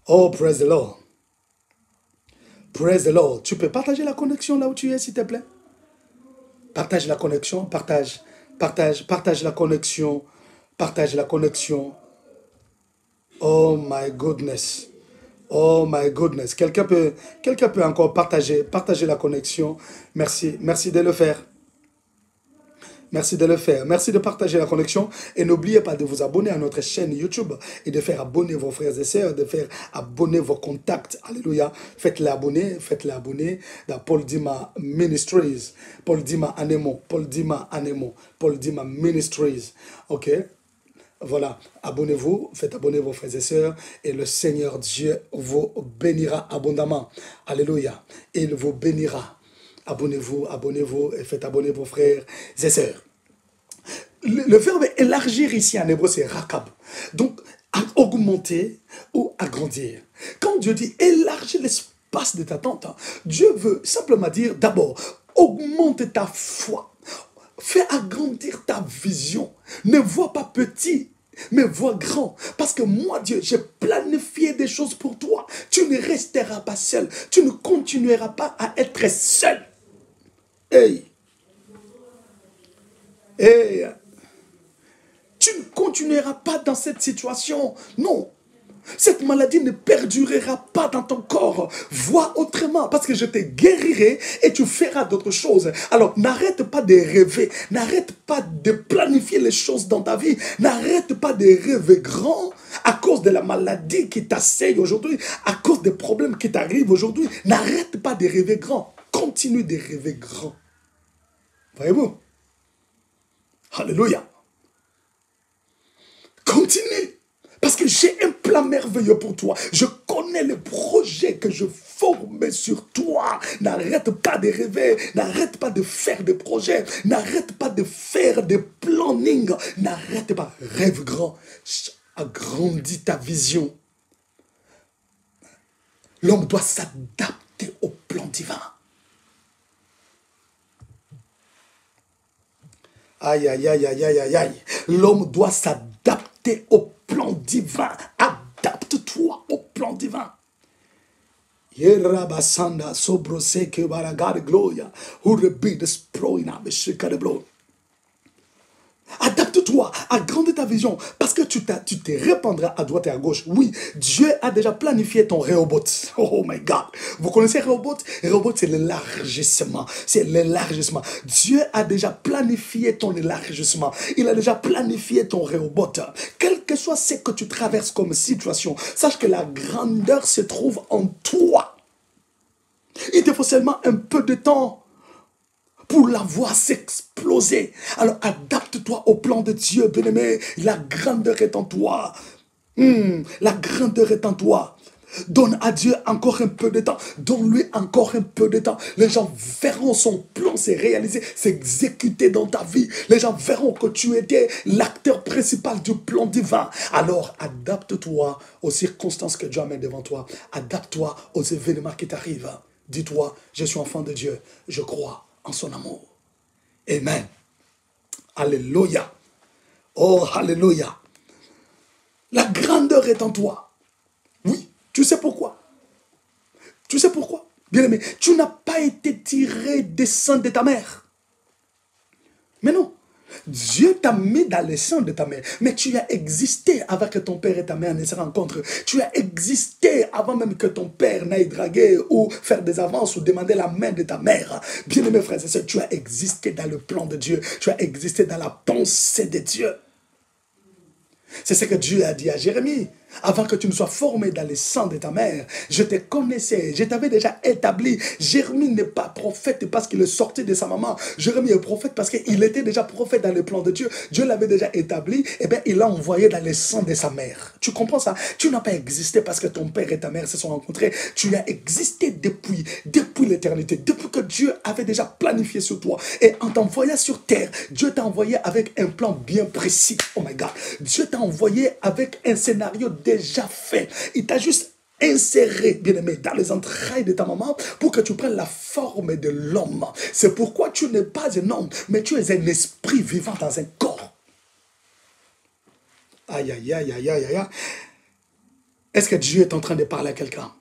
Oh, praise the Lord. Praise the Lord. Tu peux partager la connexion là où tu es, s'il te plaît? Partage la connexion, partage la connexion, partage la connexion. Oh my goodness. Oh my goodness. Quelqu'un peut encore partager la connexion. Merci de le faire. Merci de le faire. Merci de partager la connexion. Et n'oubliez pas de vous abonner à notre chaîne YouTube et de faire abonner vos frères et sœurs, de faire abonner vos contacts. Alléluia. Faites-les abonner dans Paul Dima Ministries. Paul Dima Anemo Ministries. Ok? Voilà, abonnez-vous, faites abonner vos frères et sœurs et le Seigneur Dieu vous bénira abondamment. Alléluia. Il vous bénira. Abonnez-vous et faites abonner vos frères et sœurs. Le verbe élargir ici en hébreu, c'est rakab. Donc, augmenter ou agrandir. Quand Dieu dit élargir l'espace de ta tente, Dieu veut simplement dire d'abord, augmente ta foi. Fais agrandir ta vision. Ne vois pas petit, mais vois grand. Parce que moi, Dieu, j'ai planifié des choses pour toi. Tu ne resteras pas seul. Tu ne continueras pas à être seul. Hey. Hey. Tu ne continueras pas dans cette situation. Non. Cette maladie ne perdurera pas dans ton corps. Vois autrement parce que je te guérirai et tu feras d'autres choses. Alors n'arrête pas de rêver. N'arrête pas de planifier les choses dans ta vie. N'arrête pas de rêver grand à cause de la maladie qui t'assaille aujourd'hui, à cause des problèmes qui t'arrivent aujourd'hui. N'arrête pas de rêver grand. Continue de rêver grand. Voyez-vous? Alléluia. Continue. Parce que j'ai un plan merveilleux pour toi. Je connais le projet que je forme sur toi. N'arrête pas de rêver. N'arrête pas de faire des projets. N'arrête pas de faire des plannings. N'arrête pas. Rêve grand. Agrandis ta vision. L'homme doit s'adapter au plan divin. Aïe, aïe, aïe, aïe, aïe, aïe, aïe. L'homme doit s'adapter au plan divin. Adapte-toi au plan divin. Yerabasanda sobroseke baragade gloria. Urebi desproina beshika de blo. Adapte-toi, agrandis ta vision, parce que tu te répandras à droite et à gauche. Oui, Dieu a déjà planifié ton Rehoboth. Oh my God. Vous connaissez Rehoboth? Rehoboth, c'est l'élargissement. C'est l'élargissement. Dieu a déjà planifié ton élargissement. Il a déjà planifié ton Rehoboth. Quel que soit ce que tu traverses comme situation, sache que la grandeur se trouve en toi. Il te faut seulement un peu de temps pour la voir s'exploser. Alors adapte-toi au plan de Dieu, bien-aimé. La grandeur est en toi. La grandeur est en toi. Donne à Dieu encore un peu de temps. Donne-lui encore un peu de temps. Les gens verront son plan se réaliser, s'exécuter dans ta vie. Les gens verront que tu étais l'acteur principal du plan divin. Alors, adapte-toi aux circonstances que Dieu met devant toi. Adapte-toi aux événements qui t'arrivent. Dis-toi, je suis enfant de Dieu. Je crois en son amour. Amen. Alléluia. Oh, alléluia. La grandeur est en toi. Oui. Tu sais pourquoi? Tu sais pourquoi? Bien-aimé, tu n'as pas été tiré des seins de ta mère. Mais non. Dieu t'a mis dans les seins de ta mère. Mais tu as existé avant que ton père et ta mère ne se rencontrent. Tu as existé avant même que ton père n'aille draguer ou faire des avances ou demander la main de ta mère. Bien-aimé frères et sœurs, tu as existé dans le plan de Dieu. Tu as existé dans la pensée de Dieu. C'est ce que Dieu a dit à Jérémie. Avant que tu ne sois formé dans les seins de ta mère, je te connaissais, je t'avais déjà établi. Jérémie n'est pas prophète parce qu'il est sorti de sa maman. Jérémie est prophète parce qu'il était déjà prophète dans le plan de Dieu. Dieu l'avait déjà établi, et bien il l'a envoyé dans les seins de sa mère. Tu comprends ça? Tu n'as pas existé parce que ton père et ta mère se sont rencontrés. Tu as existé depuis l'éternité, depuis que Dieu avait déjà planifié sur toi. Et en t'envoyant sur terre, Dieu t'a envoyé avec un plan bien précis. Oh my God. Dieu t'a envoyé avec un scénario déjà fait. Il t'a juste inséré, bien-aimé, dans les entrailles de ta maman pour que tu prennes la forme de l'homme. C'est pourquoi tu n'es pas un homme, mais tu es un esprit vivant dans un corps. Aïe, aïe, aïe, aïe, aïe, aïe. Est-ce que Dieu est en train de parler à quelqu'un?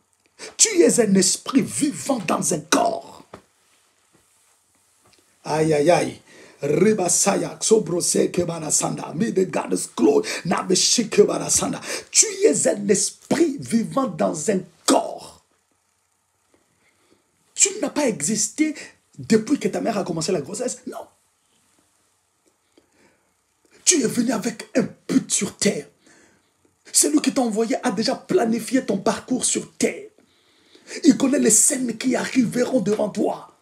Tu es un esprit vivant dans un corps. Aïe, aïe, aïe. Ribasaya, sobrose kebarasanda, mi de God's glory, nabeshike barasanda. Tu es un esprit vivant dans un corps. Tu n'as pas existé depuis que ta mère a commencé la grossesse. Non. Tu es venu avec un but sur terre. Celui qui t'a envoyé a déjà planifié ton parcours sur terre. Il connaît les scènes qui arriveront devant toi.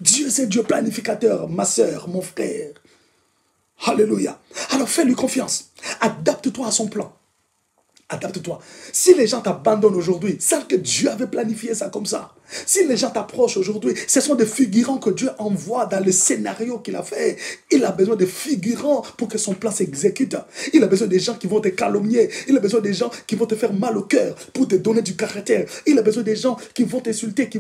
Dieu, c'est Dieu planificateur, ma soeur, mon frère. Alléluia. Alors fais-lui confiance. Adapte-toi à son plan. Adapte-toi. Si les gens t'abandonnent aujourd'hui, sache que Dieu avait planifié ça comme ça. Si les gens t'approchent aujourd'hui, ce sont des figurants que Dieu envoie dans le scénario qu'il a fait. Il a besoin de figurants pour que son plan s'exécute. Il a besoin des gens qui vont te calomnier. Il a besoin des gens qui vont te faire mal au cœur pour te donner du caractère. Il a besoin des gens qui vont t'insulter, qui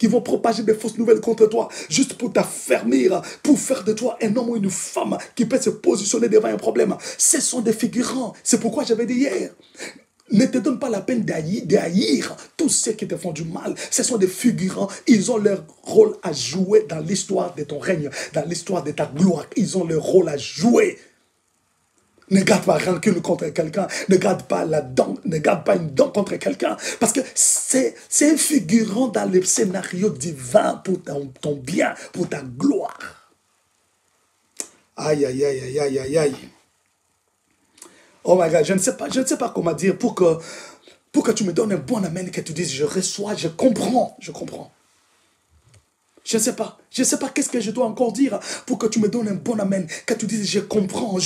vont propager des fausses nouvelles contre toi, juste pour t'affermir, pour faire de toi un homme ou une femme qui peut se positionner devant un problème. Ce sont des figurants. C'est pourquoi j'avais dit hier, ne te donne pas la peine d'haïr tous ceux qui te font du mal. Ce sont des figurants. Ils ont leur rôle à jouer dans l'histoire de ton règne, dans l'histoire de ta gloire. Ils ont leur rôle à jouer. Ne garde pas rancune contre quelqu'un. Ne garde pas une dent contre quelqu'un. Parce que c'est un figurant dans le scénario divin pour ton bien, pour ta gloire. Aïe, aïe, aïe, aïe, aïe, aïe, aïe. Oh my God, je ne sais pas comment dire pour que tu me donnes un bon amen, que tu dises je reçois, je comprends. Je ne sais pas qu'est-ce que je dois encore dire pour que tu me donnes un bon amen, que tu dises je comprends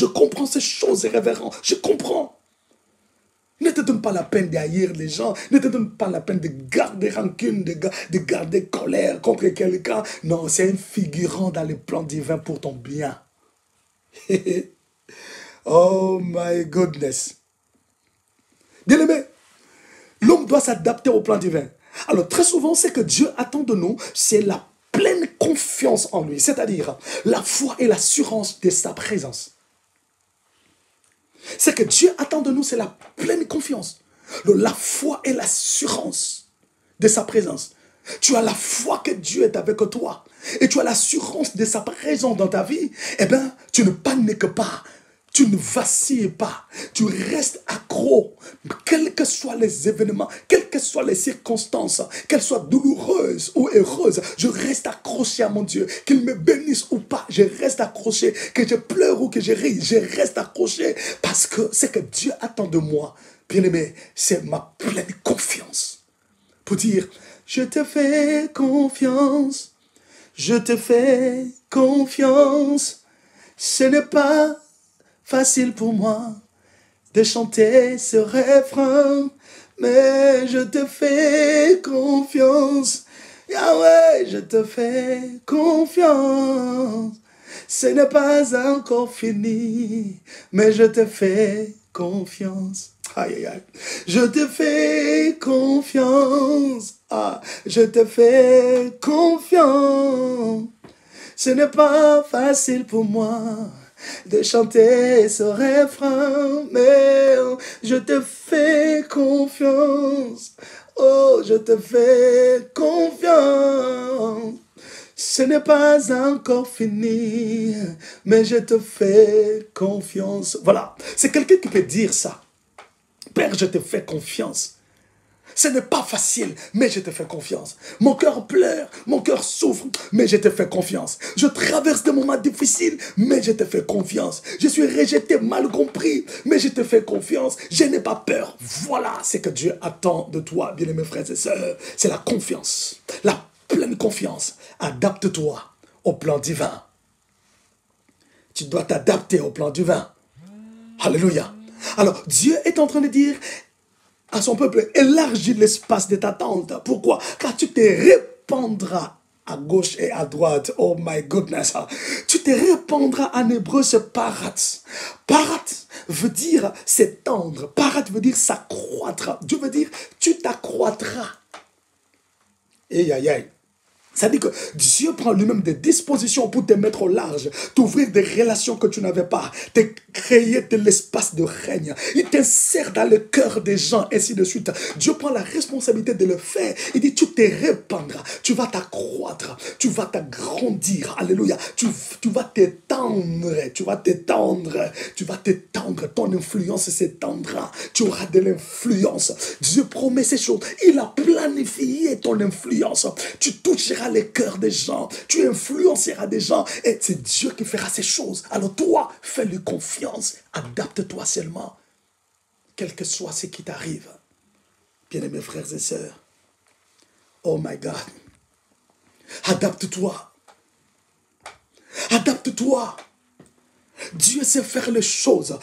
ces choses irrévérentes, je comprends. Ne te donne pas la peine d'haïr les gens, ne te donne pas la peine de garder rancune, de garder colère contre quelqu'un. Non, c'est un figurant dans les plans divins pour ton bien. Oh my goodness. Bien-aimé, l'homme doit s'adapter au plan divin. Alors très souvent, ce que Dieu attend de nous, c'est la pleine confiance en lui, c'est-à-dire la foi et l'assurance de sa présence. Ce que Dieu attend de nous, c'est la pleine confiance, la foi et l'assurance de sa présence. Tu as la foi que Dieu est avec toi et tu as l'assurance de sa présence dans ta vie. Eh bien, tu ne paniques pas. Tu ne vacilles pas, tu restes accro, quels que soient les événements, quelles que soient les circonstances, qu'elles soient douloureuses ou heureuses, je reste accroché à mon Dieu, qu'il me bénisse ou pas, je reste accroché, que je pleure ou que je ris, je reste accroché, parce que ce que Dieu attend de moi, bien-aimé, c'est ma pleine confiance, pour dire, je te fais confiance, je te fais confiance, ce n'est pas facile pour moi de chanter ce refrain, mais je te fais confiance. Yahweh, je te fais confiance. Ce n'est pas encore fini, mais je te fais confiance. Aïe, aïe, aïe. Je te fais confiance. Ah, je te fais confiance. Ce n'est pas facile pour moi de chanter ce refrain, mais je te fais confiance. Oh, je te fais confiance. Ce n'est pas encore fini, mais je te fais confiance. Voilà, c'est quelqu'un qui peut dire ça. Père, je te fais confiance. Ce n'est pas facile, mais je te fais confiance. Mon cœur pleure, mon cœur souffre, mais je te fais confiance. Je traverse des moments difficiles, mais je te fais confiance. Je suis rejeté, mal compris, mais je te fais confiance. Je n'ai pas peur. Voilà ce que Dieu attend de toi, bien-aimés frères et sœurs. C'est la confiance, la pleine confiance. Adapte-toi au plan divin. Tu dois t'adapter au plan divin. Alléluia. Alors, Dieu est en train de dire à son peuple, élargis l'espace de ta tente. Pourquoi? Car tu te répandras à gauche et à droite. Oh my goodness. Tu te répandras, en hébreu, c'est parat. Parat veut dire s'étendre. Parat veut dire s'accroître. Dieu veut dire tu t'accroîtras. Aïe, aïe, aïe. Ça dit que Dieu prend lui-même des dispositions pour te mettre au large, t'ouvrir des relations que tu n'avais pas, te créer de l'espace de règne. Il t'insère dans le cœur des gens, ainsi de suite. Dieu prend la responsabilité de le faire. Il dit, tu te répandras, tu vas t'accroître, tu vas t'agrandir. Alléluia. Tu vas t'étendre, tu vas t'étendre, tu vas t'étendre. Ton influence s'étendra. Tu auras de l'influence. Dieu promet ces choses. Il a planifié ton influence. Tu toucheras les cœurs des gens, tu influenceras des gens et c'est Dieu qui fera ces choses. Alors toi, fais-lui confiance, adapte-toi seulement, quel que soit ce qui t'arrive. Bien-aimés frères et sœurs, oh my God, adapte-toi, adapte-toi. Dieu sait faire les choses,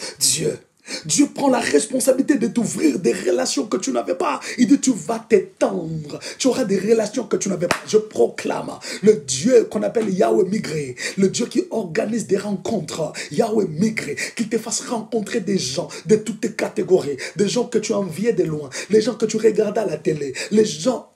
Dieu prend la responsabilité de t'ouvrir des relations que tu n'avais pas. Il dit, tu vas t'étendre. Tu auras des relations que tu n'avais pas. Je proclame le Dieu qu'on appelle Yahweh Migré, le Dieu qui organise des rencontres, Yahweh Migré, qui te fasse rencontrer des gens de toutes tes catégories, des gens que tu enviais de loin, les gens que tu regardais à la télé, les gens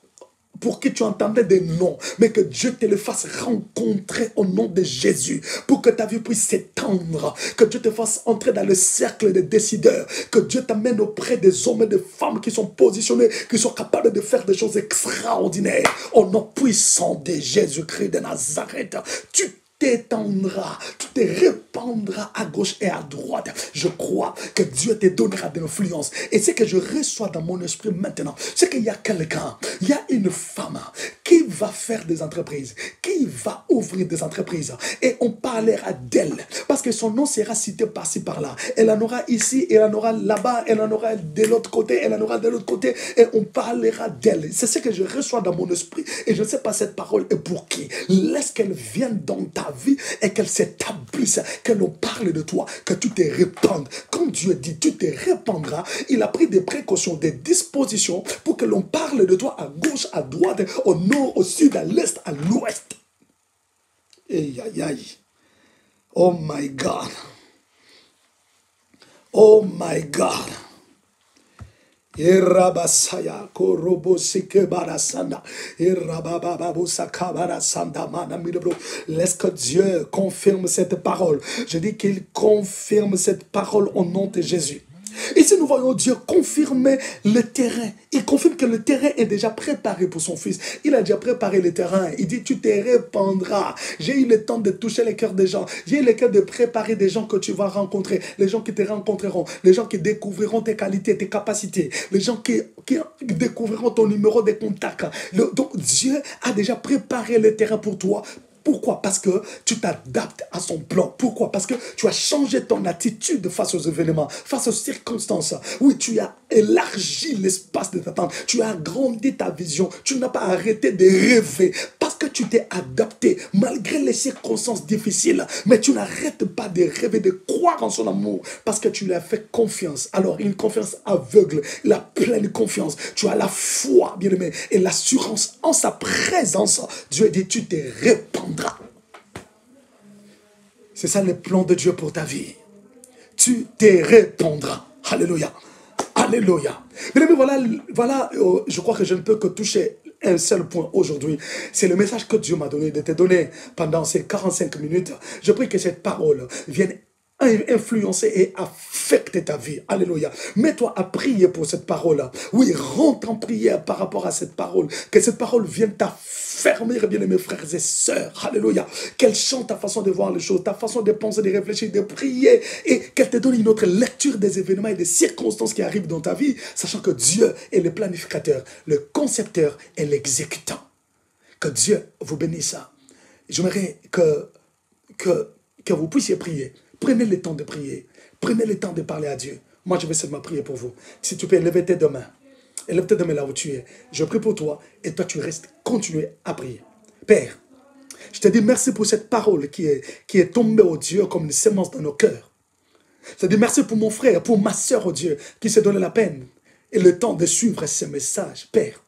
pour qui tu entendais des noms, mais que Dieu te le fasse rencontrer au nom de Jésus, pour que ta vie puisse s'étendre, que Dieu te fasse entrer dans le cercle des décideurs, que Dieu t'amène auprès des hommes et des femmes qui sont positionnés, qui sont capables de faire des choses extraordinaires, au nom puissant de Jésus-Christ de Nazareth. Tu t'étendras, tu te répandras à gauche et à droite. Je crois que Dieu te donnera de l'influence. Et ce que je reçois dans mon esprit maintenant, c'est qu'il y a quelqu'un, il y a une femme qui va faire des entreprises, qui va ouvrir des entreprises. Et on parlera d'elle, parce que son nom sera cité par-ci, par-là. Elle en aura ici, elle en aura là-bas, elle en aura de l'autre côté, elle en aura de l'autre côté, et on parlera d'elle. C'est ce que je reçois dans mon esprit. Et je ne sais pas cette parole est pour qui. Laisse qu'elle vienne dans ta vie et qu'elle s'établisse, que l'on parle de toi, que tu te répandes. Quand Dieu dit tu te répandras, il a pris des précautions, des dispositions pour que l'on parle de toi à gauche, à droite, au nord, au sud, à l'est, à l'ouest. Aïe, aïe, aïe. Oh my God. Oh my God. Irabasaya korobo sike barasanda irabababu sakabara sanda mana midobro. Laisse que Dieu confirme cette parole. Je dis qu'il confirme cette parole au nom de Jésus. Ici, nous voyons Dieu confirmer le terrain. Il confirme que le terrain est déjà préparé pour son fils. Il a déjà préparé le terrain. Il dit, tu te répandras. J'ai eu le temps de toucher les cœurs des gens. J'ai eu le temps de préparer des gens que tu vas rencontrer. Les gens qui te rencontreront. Les gens qui découvriront tes qualités, tes capacités. Les gens qui découvriront ton numéro de contact. Donc, Dieu a déjà préparé le terrain pour toi. Pourquoi? Parce que tu t'adaptes à son plan. Pourquoi? Parce que tu as changé ton attitude face aux événements, face aux circonstances. Oui, tu as élargi l'espace de ta tente. Tu as agrandi ta vision. Tu n'as pas arrêté de rêver. Parce parce que tu t'es adapté malgré les circonstances difficiles. Mais tu n'arrêtes pas de rêver, de croire en son amour parce que tu lui as fait confiance. Alors, une confiance aveugle, la pleine confiance. Tu as la foi, bien-aimé, et l'assurance en sa présence. Dieu dit, tu te répandras. C'est ça le plan de Dieu pour ta vie. Tu te répandras. Alléluia. Alléluia. Mais voilà, je crois que je ne peux que toucher un seul point aujourd'hui. C'est le message que Dieu m'a donné, de te donner pendant ces 45 minutes. Je prie que cette parole vienne influencer et affecter ta vie. Alléluia. Mets-toi à prier pour cette parole. Oui, rentre en prière par rapport à cette parole. Que cette parole vienne t'affermir, bien mes frères et sœurs. Alléluia. Qu'elle chante ta façon de voir les choses, ta façon de penser, de réfléchir, de prier, et qu'elle te donne une autre lecture des événements et des circonstances qui arrivent dans ta vie, sachant que Dieu est le planificateur, le concepteur et l'exécutant. Que Dieu vous bénisse. J'aimerais que vous puissiez prier. Prenez le temps de prier. Prenez le temps de parler à Dieu. Moi, je vais seulement prier pour vous. Si tu peux lever tes deux mains. Élève tes deux mains là où tu es. Je prie pour toi et toi, tu restes. Continuez à prier. Père, je te dis merci pour cette parole qui est tombée au Dieu comme une semence dans nos cœurs. Je te dis merci pour mon frère, pour ma soeur au Dieu qui s'est donné la peine et le temps de suivre ce message. Père,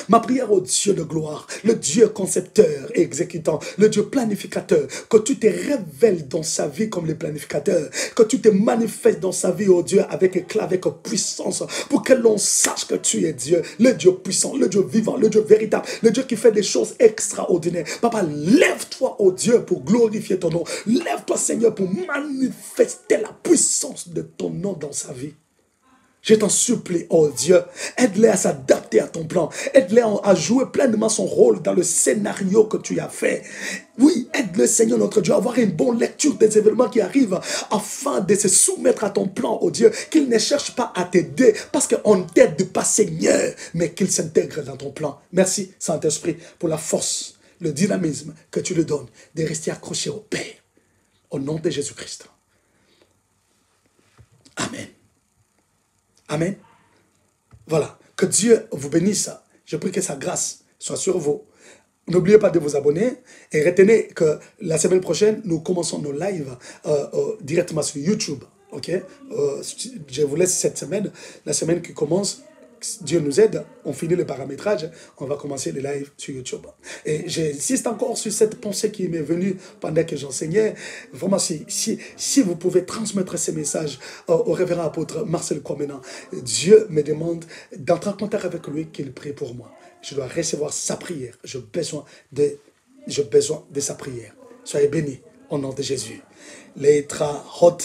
ma prière au Dieu de gloire, le Dieu concepteur et exécutant, le Dieu planificateur, que tu te révèles dans sa vie comme le planificateur, que tu te manifestes dans sa vie, oh Dieu, avec éclat, avec puissance, pour que l'on sache que tu es Dieu, le Dieu puissant, le Dieu vivant, le Dieu véritable, le Dieu qui fait des choses extraordinaires. Papa, lève-toi, oh Dieu, pour glorifier ton nom. Lève-toi, Seigneur, pour manifester la puissance de ton nom dans sa vie. Je t'en supplie, oh Dieu, aide-les à s'adapter à ton plan. Aide-les à jouer pleinement son rôle dans le scénario que tu as fait. Oui, aide-le, Seigneur notre Dieu, à avoir une bonne lecture des événements qui arrivent afin de se soumettre à ton plan, oh Dieu, qu'ils ne cherchent pas à t'aider parce qu'on ne t'aide pas, Seigneur, mais qu'ils s'intègrent dans ton plan. Merci, Saint-Esprit, pour la force, le dynamisme que tu lui donnes de rester accroché au Père. Au nom de Jésus-Christ. Amen. Amen. Voilà. Que Dieu vous bénisse. Je prie que sa grâce soit sur vous. N'oubliez pas de vous abonner et retenez que la semaine prochaine, nous commençons nos lives directement sur YouTube. Ok? Je vous laisse cette semaine, la semaine qui commence. Dieu nous aide, on finit le paramétrage, on va commencer les lives sur YouTube. Et j'insiste encore sur cette pensée qui m'est venue pendant que j'enseignais. Vraiment, si vous pouvez transmettre ces messages au révérend apôtre Marcel Kwamena, Dieu me demande d'entrer en contact avec lui, qu'il prie pour moi. Je dois recevoir sa prière. J'ai besoin de sa prière. Soyez bénis au nom de Jésus. Letra hot.